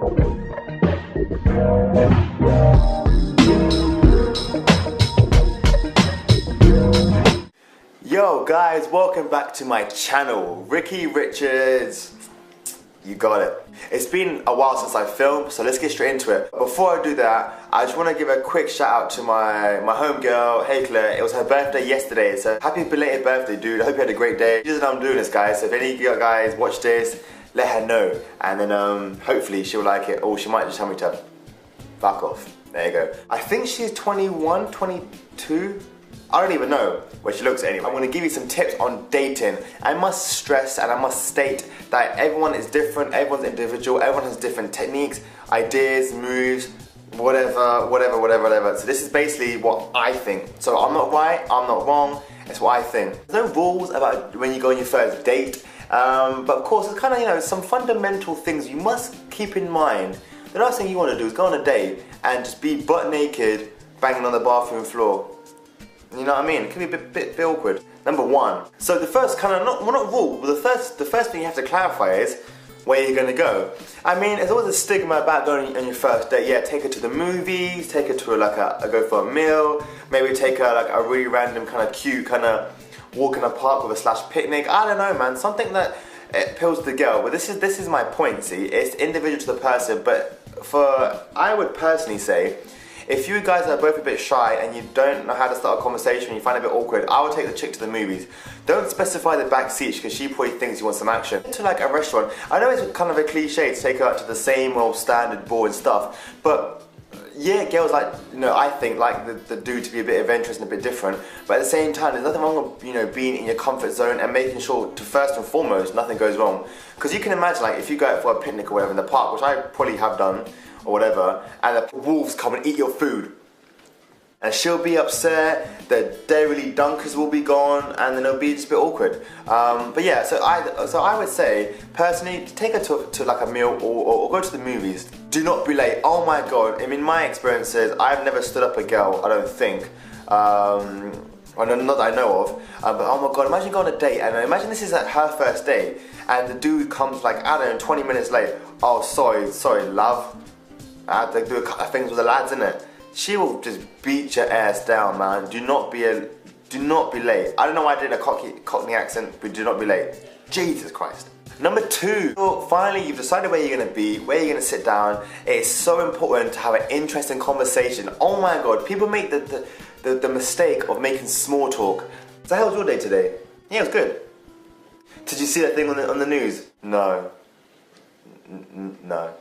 Yo guys, welcome back to my channel, Ricky Richards. You got it. It's been a while since I filmed, so let's get straight into it. Before I do that, I just want to give a quick shout out to my homegirl, Hey Claire. It was her birthday yesterday, so happy belated birthday, dude. I hope you had a great day. She doesn't know I'm doing this, guys, so if any of you guys watch this, let her know. And then hopefully she'll like it, or she might just tell me to fuck off. There you go. I think she's 21, 22. I don't even know where she looks anyway. I'm going to give you some tips on dating. I must stress and I must state that everyone is different, everyone's individual, everyone has different techniques, ideas, moves, whatever. So this is basically what I think. So I'm not right, I'm not wrong, it's what I think. There's no rules about when you go on your first date, but of course it's kind of, you know, some fundamental things you must keep in mind. The last thing you want to do is go on a date and just be butt naked, banging on the bathroom floor. You know what I mean? It can be a bit awkward. Number one. So the first kind of, not rule, but the first thing you have to clarify is where you're going to go. I mean, there's always a stigma about going on your first date. Yeah, take her to the movies, take her to like a go for a meal, maybe take her like a really random kind of cute kind of walk in a park with a / picnic. I don't know, man. Something that appeals to the girl. But this is my point, see. It's individual to the person, but I would personally say, if you guys are both a bit shy and you don't know how to start a conversation, you find it a bit awkward, I would take the chick to the movies. Don't specify the back seats because she probably thinks you want some action. To like a restaurant, I know it's kind of a cliche to take her out to the same old standard boring stuff, but yeah, girls like, you know, I think like the dude to be a bit adventurous and a bit different, but at the same time, there's nothing wrong with, you know, being in your comfort zone and making sure to first and foremost, nothing goes wrong. Because you can imagine, like, if you go out for a picnic or whatever in the park, which I probably have done, or whatever, and the wolves come and eat your food. And she'll be upset, the dairy dunkers will be gone, and then it'll be just a bit awkward. But yeah, so I would say, personally, take her to like a meal or go to the movies. Do not be late. Oh my god, I mean, my experiences, I've never stood up a girl, I don't think. Not that I know of, but oh my god, imagine going on a date, and imagine this is at her first date, and the dude comes like, I don't know, 20 minutes late. Oh, sorry, love. I have to do a couple of things with the lads, innit? She will just beat your ass down, man. Do not be late. I don't know why I did a Cockney accent, but do not be late. Jesus Christ. Number two, so finally you've decided where you're gonna be, where you're gonna sit down. It's so important to have an interesting conversation. Oh my god, people make the mistake of making small talk. So how was your day today? Yeah, it was good. Did you see that thing on the news? No. No.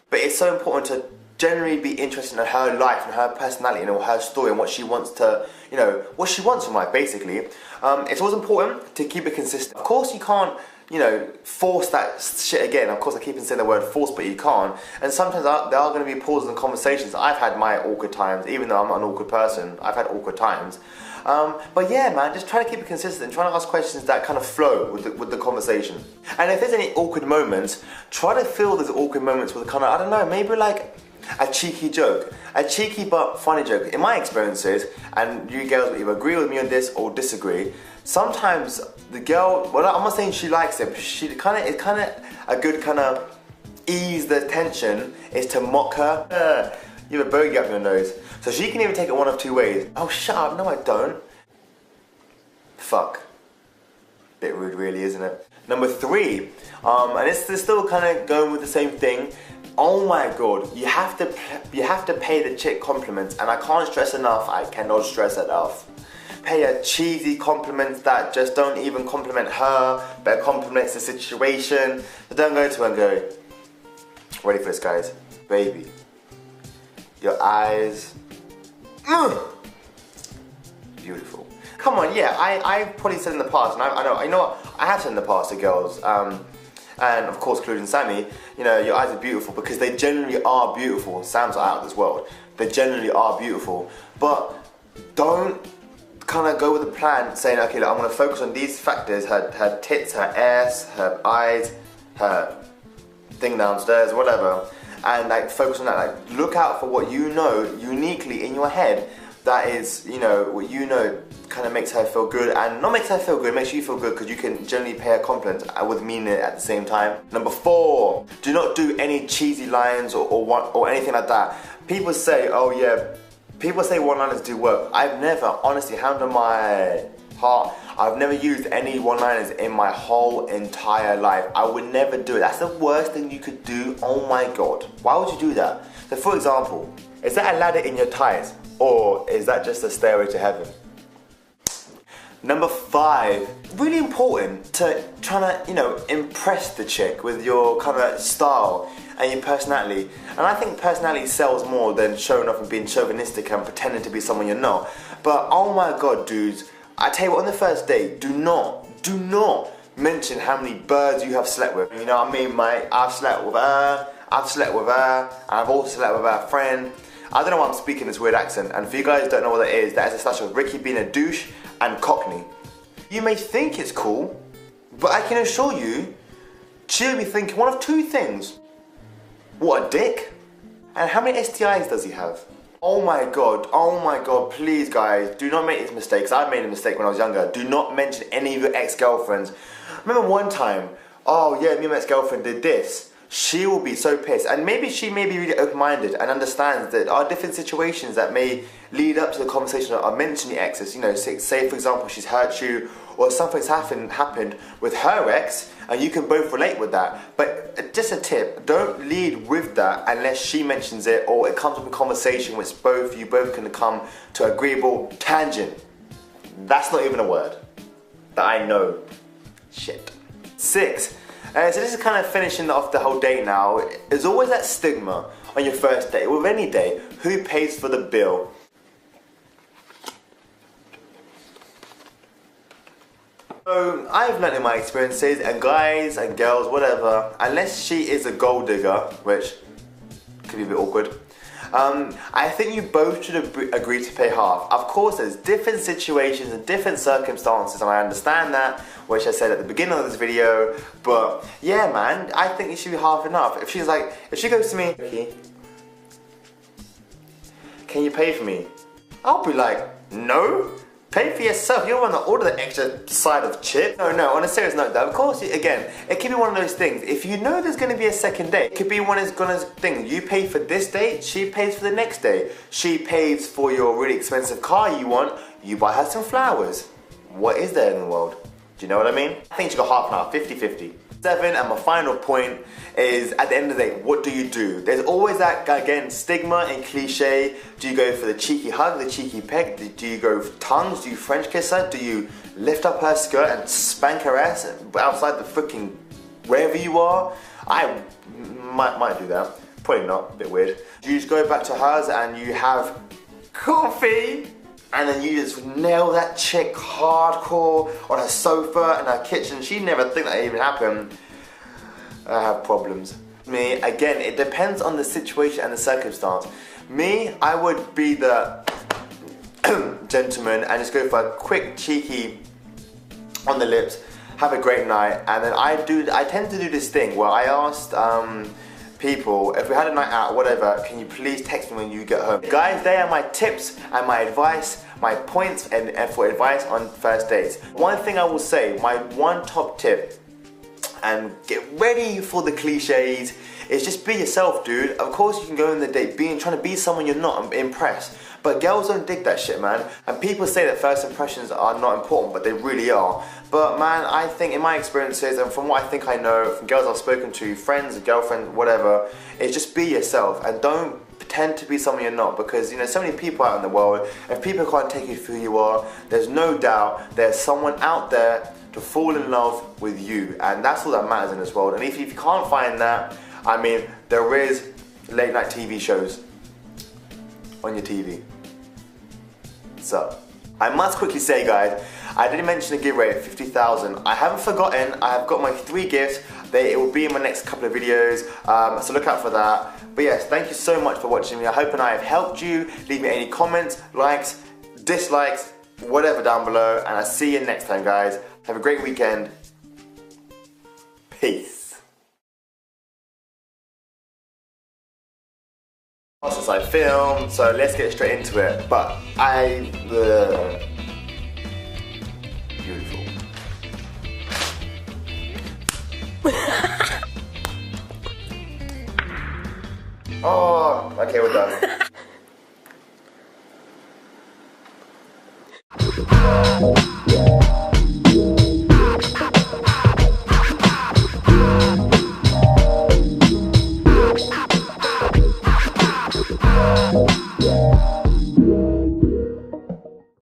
But it's so important to generally be interested in her life and her personality and her story and what she wants to, you know, what she wants from life, basically. It's always important to keep it consistent. Of course you can't, you know, force that shit again. Of course I keep on saying the word force, but you can't. And sometimes there are going to be pauses and conversations. I've had my awkward times, even though I'm not an awkward person. I've had awkward times. But yeah, man, just try to keep it consistent and try to ask questions that kind of flow with the conversation. And if there's any awkward moments, try to fill those awkward moments with a kind of, I don't know, maybe like a cheeky joke. A cheeky but funny joke. In my experiences, and you girls will either agree with me on this or disagree, sometimes the girl, well, I'm not saying she likes it, but it's kind of a good kind of ease the tension is to mock her. You have a bogey up your nose. So she can even take it one of two ways. Oh, shut up. No, I don't. Fuck. Bit rude, really, isn't it? Number three, and it's still kind of going with the same thing. Oh my god, you have to pay the chick compliments, and I can't stress enough. I cannot stress enough. Pay her cheesy compliments that just don't even compliment her, but compliments the situation. So don't go to her and go, ready for this, guys? Baby, your eyes, beautiful. Come on, yeah, I've probably said in the past, and I know I have said in the past to girls, and of course including Sammy, you know, your eyes are beautiful, because they generally are beautiful. Sam's out of this world. They generally are beautiful, but don't kind of go with a plan saying, okay, look, I'm going to focus on these factors, her tits, her ass, her eyes, her thing downstairs, whatever, and like focus on that. Like, look out for what you know uniquely in your head that is, you know, what you know kind of makes her feel good, and not makes her feel good, makes you feel good, because you can generally pay her compliment with meaning it at the same time. Number 4, do not do any cheesy lines or anything like that. People say, oh yeah, people say one-liners do work. I've never, honestly, hand on my heart, I've never used any one-liners in my whole entire life. I would never do it. That's the worst thing you could do. Oh my God. Why would you do that? So for example, is that a ladder in your ties? Or is that just a stairway to heaven? Number 5, really important to trying to, you know, impress the chick with your kind of style and your personality. And I think personality sells more than showing off and being chauvinistic and pretending to be someone you're not. But oh my God, dudes, I tell you what, on the first date, do not mention how many birds you have slept with. You know what I mean, mate? I've slept with her, and I've also slept with her friend. I don't know why I'm speaking this weird accent, and if you guys don't know what that is a slash of Ricky being a douche and Cockney. You may think it's cool, but I can assure you, she'll be thinking one of 2 things. What a dick, and how many STIs does he have? Oh my God, please guys, do not make this mistake, because I made a mistake when I was younger. Do not mention any of your ex-girlfriends. Remember one time, oh yeah, me and my ex-girlfriend did this. She will be so pissed, and maybe she may be really open-minded and understands that there are different situations that may lead up to the conversation of mentioning the exes. You know, say for example she's hurt you, or something's happened with her ex, and you can both relate with that. But just a tip, don't lead with that unless she mentions it, or it comes up in conversation which you both can come to agreeable tangent. That's not even a word that I know. Shit. 6. So this is kind of finishing off the whole date now. There's always that stigma on your first date, with any date, who pays for the bill? So I've learned in my experiences, and guys and girls, whatever, unless she is a gold digger, which could be a bit awkward, I think you both should agree to pay half. Of course, there's different situations and different circumstances, and I understand that, which I said at the beginning of this video, but yeah, man, I think it should be half enough. If she goes to me, Ricky, can you pay for me? I'll be like, no. Pay for yourself. You don't want to order the extra side of chip. No, on a serious note though, of course, again, it could be one of those things. If you know there's going to be a second date, it could be one of those things. You pay for this date, she pays for the next day. She pays for your really expensive car you want, you buy her some flowers. What is there in the world? Do you know what I mean? I think you got half and half, 50-50. 7, and my final point is, at the end of the day, what do you do? There's always that, again, stigma and cliche. Do you go for the cheeky hug, the cheeky peck? Do you go for tongues? Do you French kiss her? Do you lift up her skirt and spank her ass outside the freaking wherever you are? I might do that. Probably not, a bit weird. Do you just go back to hers and you have coffee? And then you just nail that chick hardcore on her sofa in her kitchen. She'd never think that even happened. I have problems. Me, again, it depends on the situation and the circumstance. Me, I would be the gentleman and just go for a quick cheeky on the lips, have a great night, and then I tend to do this thing where I asked people, if we had a night out, whatever, can you please text me when you get home? Guys, they are my tips and my advice, my points and for advice on first dates. One thing I will say, my one top tip, and get ready for the cliches, is just be yourself, dude. Of course you can go on the date trying to be someone you're not and impress, but girls don't dig that shit, man. And people say that first impressions are not important, but they really are. But man, I think in my experiences and from what I think I know, from girls I've spoken to, friends, girlfriends, whatever, is just be yourself and don't pretend to be someone you're not, because you know, so many people out in the world, if people can't take you for who you are, there's no doubt there's someone out there to fall in love with you, and that's all that matters in this world. And if you can't find that, I mean, there is late night TV shows on your TV. So, I must quickly say, guys, I did mention a giveaway of 50,000. I haven't forgotten. I have got my 3 gifts. It will be in my next couple of videos, so look out for that. But yes, thank you so much for watching me. I hope and I have helped you. Leave me any comments, likes, dislikes, whatever down below, and I'll see you next time, guys. Have a great weekend. Peace. since I filmed, so let's get straight into it. But beautiful. Oh, okay, we're done.